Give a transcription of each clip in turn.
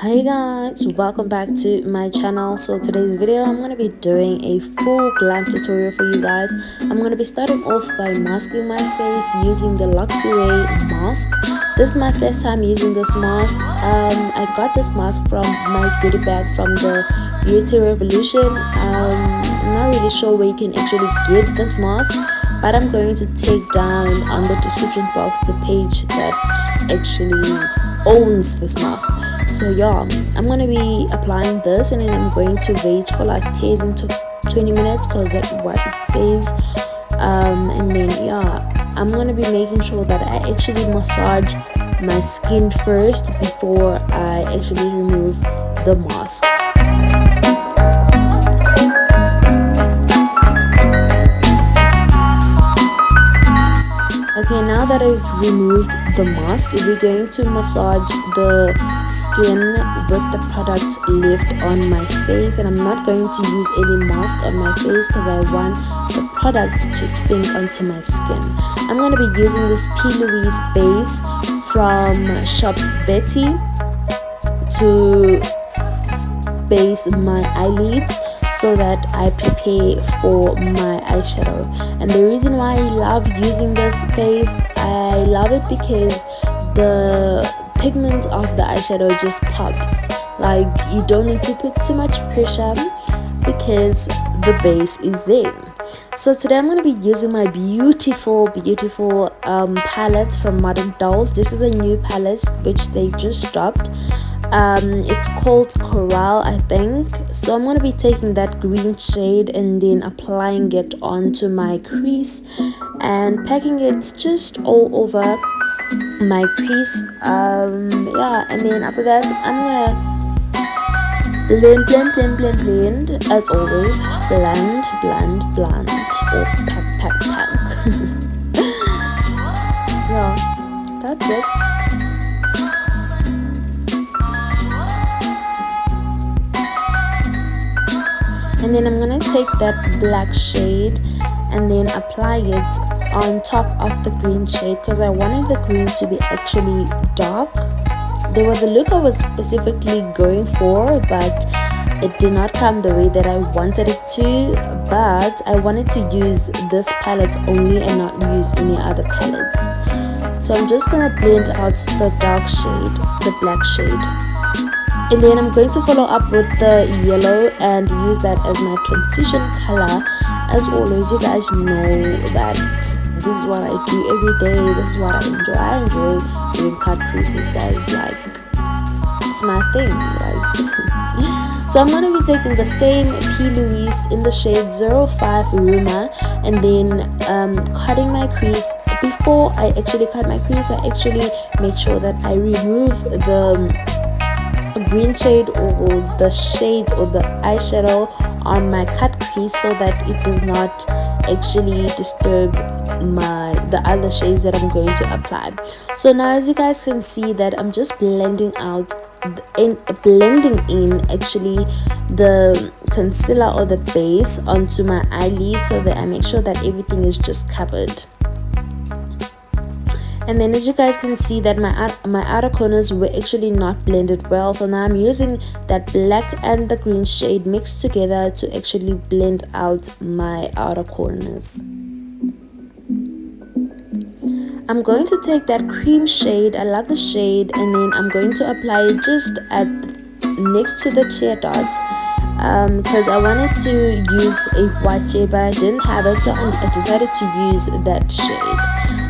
Hi guys, welcome back to my channel. So today's video I'm going to be doing a full glam tutorial for you guys. I'm going to be starting off by masking my face using the Luxy Way mask. This is my first time using this mask. I got this mask from my goodie bag from the Beauty Revolution. I'm not really sure where you can actually get this mask, but I'm going to take down on the description box the page that actually owns this mask. So yeah, I'm gonna be applying this and then I'm going to wait for like 10 to 20 minutes because that's what it says. And then yeah, I'm gonna be making sure that I actually massage my skin first before I actually remove the mask. Okay, now that I've removed the mask, we're going to massage the skin with the product left on my face, and I'm not going to use any mask on my face because I want the product to sink onto my skin. I'm going to be using this P. Louise base from Shop Betty to base my eyelids so that I prepare for my eyeshadow. And the reason why I love using this base, I love it because the pigment of the eyeshadow just pops. Like, you don't need to put too much pressure because the base is there. So today I'm going to be using my beautiful palette from Modern Dolls. This is a new palette which they just dropped. It's called Coral, I think. So I'm going to be taking that green shade and then applying it onto my crease and packing it just all over my crease. Yeah, and then after that I'm gonna blend as always. Blend or pack. Yeah, that's it. And then I'm gonna take that black shade and then apply it on top of the green shade because I wanted the green to be actually dark. There was a look I was specifically going for, but it did not come the way that I wanted it to. But I wanted to use this palette only and not use any other palettes. So I'm just gonna blend out the dark shade, the black shade. And then I'm going to follow up with the yellow and use that as my transition color. As always, you guys know that this is what I do every day. This is what I enjoy. I enjoy doing cut creases, guys. Like, it's my thing. Like, so I'm gonna be taking the same P. Louise in the shade 05 Rumor and then cutting my crease. Before I actually cut my crease, I actually make sure that I remove the green shade or the shades or the eyeshadow on my cut crease so that it does not actually disturb the other shades that I'm going to apply. So now, as you guys can see, that I'm just blending out blending in actually the concealer or the base onto my eyelid so that I make sure that everything is just covered. And then as you guys can see that my outer corners were actually not blended well, so now I'm using that black and the green shade mixed together to actually blend out my outer corners. I'm going to take that cream shade, I love the shade, and then I'm going to apply it just next to the tear dot because I wanted to use a white shade but I didn't have it, so I decided to use that shade.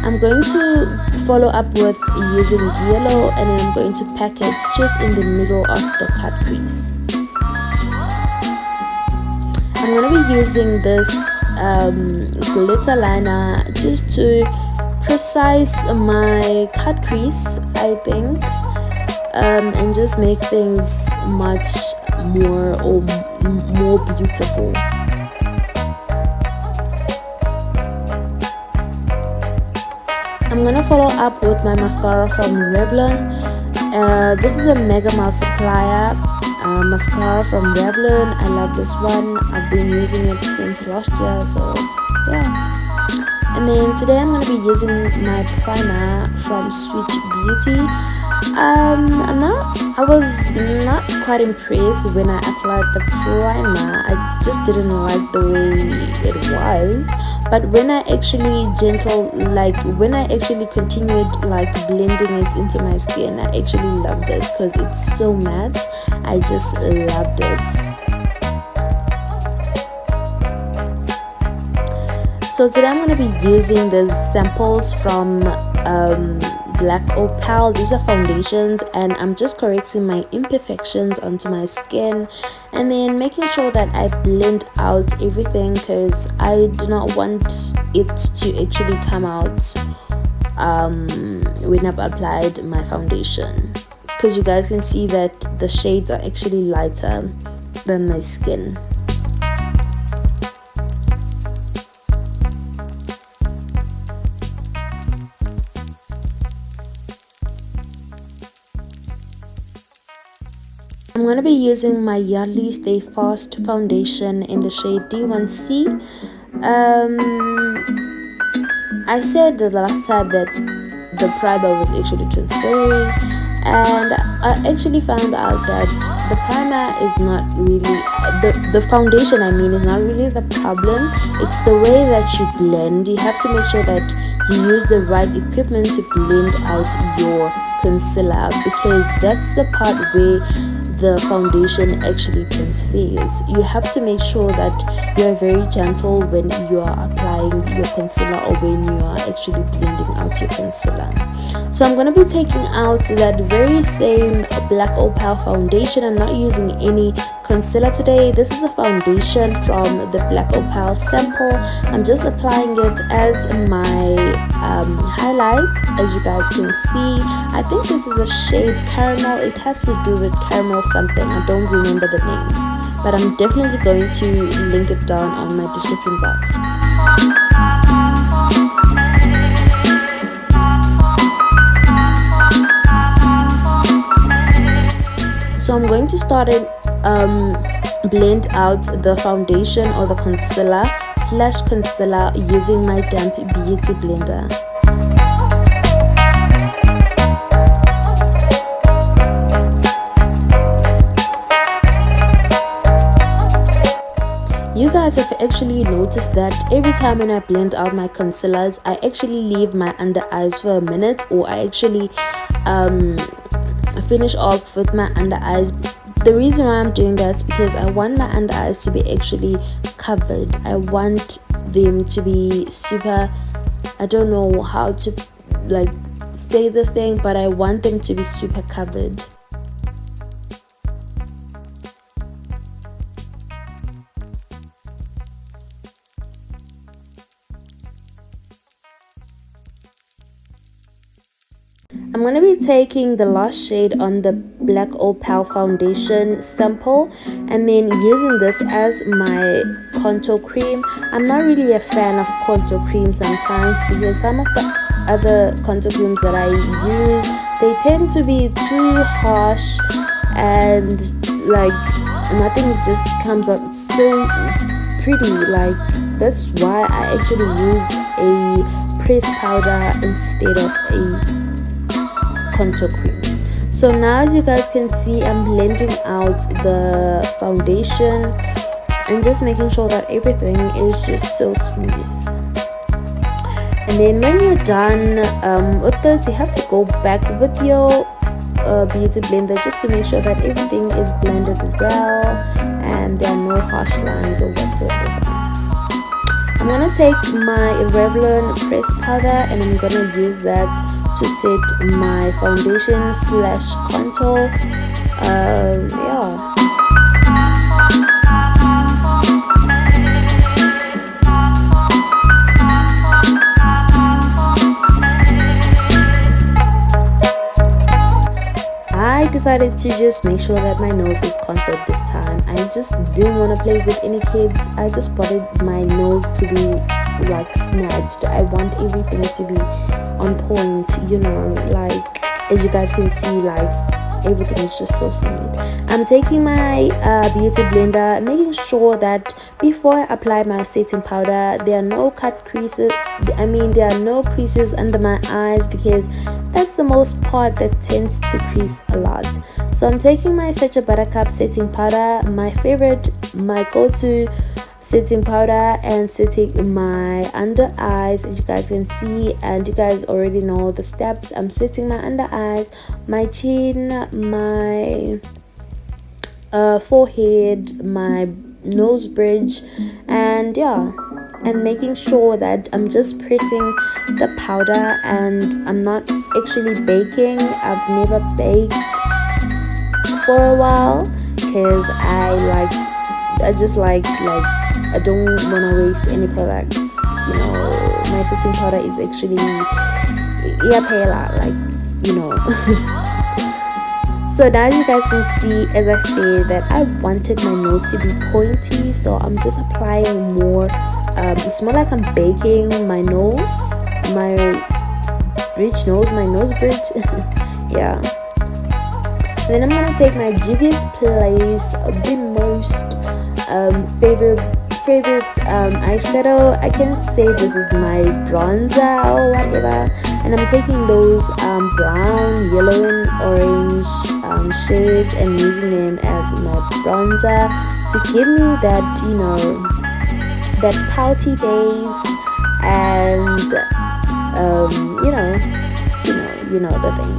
I'm going to follow up with using yellow and then I'm going to pack it just in the middle of the cut crease. I'm going to be using this glitter liner just to precise my cut crease, I think, and just make things much more beautiful. I'm gonna follow up with my mascara from Revlon. This is a mega multiplier mascara from Revlon. I love this one. I've been using it since last year, so yeah. And then today I'm going to be using my primer from Sweet Beauty. I was quite impressed when I applied the primer. I just didn't like the way it was, but when I actually when I actually continued like blending it into my skin, I actually loved it because it's so matte. I just loved it. So today I'm going to be using the samples from Black Opal. These are foundations, and I'm just correcting my imperfections onto my skin and then making sure that I blend out everything, because I do not want it to actually come out when I've applied my foundation, because you guys can see that the shades are actually lighter than my skin. I'm going to be using my Yardley Stay Fast foundation in the shade D1C. I said the last time that the primer was actually transferring, and I actually found out that the primer is not really the foundation, I mean, is not really the problem. It's the way that you blend. You have to make sure that you use the right equipment to blend out your concealer, because that's the part where the foundation actually transfers. You have to make sure that you are very gentle when you are applying your concealer or when you are actually blending out your concealer. So I'm going to be taking out that very same Black Opal foundation. I'm not using any concealer today. This is a foundation from the Black Opal sample. I'm just applying it as my highlight. As you guys can see, I think this is a shade Caramel. It has to do with caramel something. I don't remember the names, but I'm definitely going to link it down on my description box. So I'm going to start it blend out the foundation or the concealer using my damp beauty blender. You guys have actually noticed that every time when I blend out my concealers, I actually leave my under eyes for a minute, or I actually finish off with my under eyes. The reason why I'm doing that is because I want my under eyes to be actually covered. I want them to be super, I don't know how to like say this thing, but I want them to be super covered. I'm going to be taking the last shade on the Black Opal foundation sample and then using this as my contour cream. I'm not really a fan of contour cream sometimes, because some of the other contour creams that I use, they tend to be too harsh and like nothing just comes out so pretty. Like that's why I actually use a pressed powder instead of a contour cream. So now, as you guys can see, I'm blending out the foundation and just making sure that everything is just so smooth. And then when you're done with this, you have to go back with your beauty blender just to make sure that everything is blended well and there are no harsh lines or whatsoever. I'm gonna take my Revlon pressed powder and I'm gonna use that to set my foundation slash contour. Yeah. I decided to just make sure that my nose is contoured this time. I just didn't want to play with any kids. I just wanted my nose to be like snatched. I want everything to be on point, you know, like as you guys can see, like everything is just so smooth. I'm taking my beauty blender, making sure that before I apply my setting powder, there are no cut creases. I mean, there are no creases under my eyes, because that's the most part that tends to crease a lot. So I'm taking my Such a Buttercup setting powder, my favorite, my go-to setting powder, and setting my under eyes, as you guys can see, and you guys already know the steps. I'm setting my under eyes, my chin, my forehead, my nose bridge, and yeah, and making sure that I'm just pressing the powder and I'm not actually baking. I've never baked for a while because I just like I don't want to waste any products, you know. My setting powder is actually So now you guys can see, as I say, that I wanted my nose to be pointy, so I'm just applying more. It's more like I'm baking my nose, my nose bridge. Yeah. Then I'm gonna take my Juvia's Place, the most favorite eyeshadow. I can say this is my bronzer or whatever, and I'm taking those brown, yellow and orange shades and using them as my bronzer to give me that, you know, that pouty face, and you know the thing.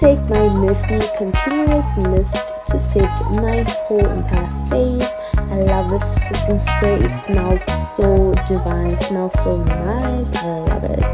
Take my Murphy Continuous Mist to set my whole entire face. I love this setting spray. It smells so divine, it smells so nice. I love it.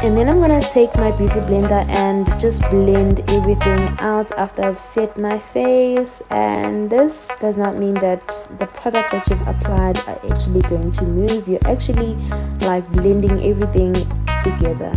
And then I'm gonna take my beauty blender and just blend everything out after I've set my face. And this does not mean that the product that you've applied are actually going to move. You're actually like blending everything together.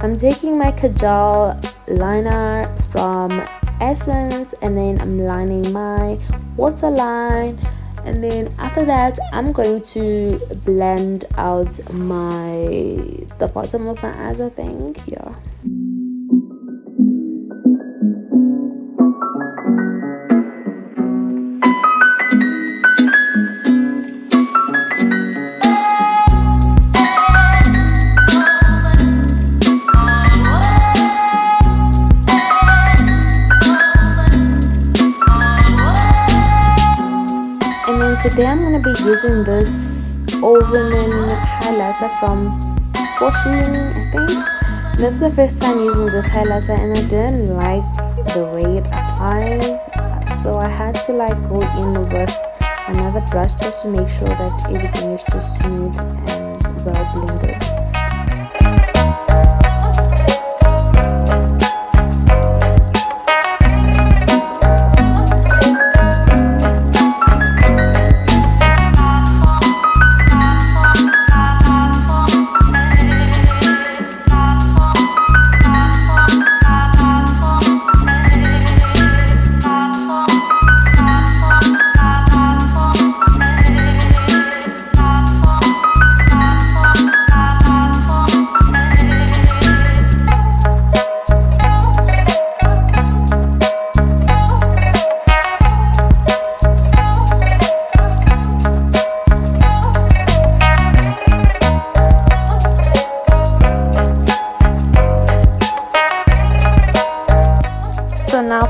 I'm taking my Kajal liner from Essence, and then I'm lining my waterline, and then after that I'm going to blend out the bottom of my eyes, I think. Yeah. Today I'm going to be using this All Women highlighter from Shein, I think. This is the first time using this highlighter, and I didn't like the way it applies, so I had to like go in with another brush just to make sure that everything is just smooth and well blended.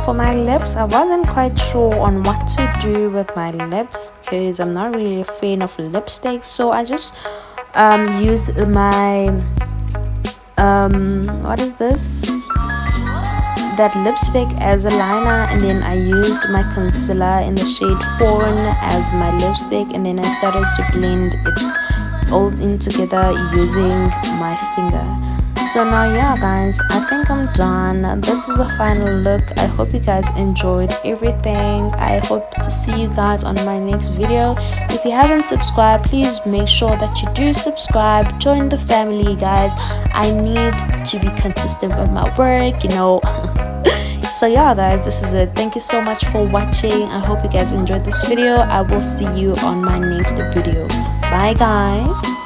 For my lips, I wasn't quite sure on what to do with my lips because I'm not really a fan of lipstick, so I just used my what is this, that lipstick as a liner, and then I used my concealer in the shade Fawn as my lipstick, and then I started to blend it all in together using my finger. So now, yeah guys, I think I'm done. This is the final look. I hope you guys enjoyed everything. I hope to see you guys on my next video. If you haven't subscribed, please make sure that you do subscribe. Join the family, guys. I need to be consistent with my work, you know. So yeah guys, this is it. Thank you so much for watching. I hope you guys enjoyed this video. I will see you on my next video. Bye guys.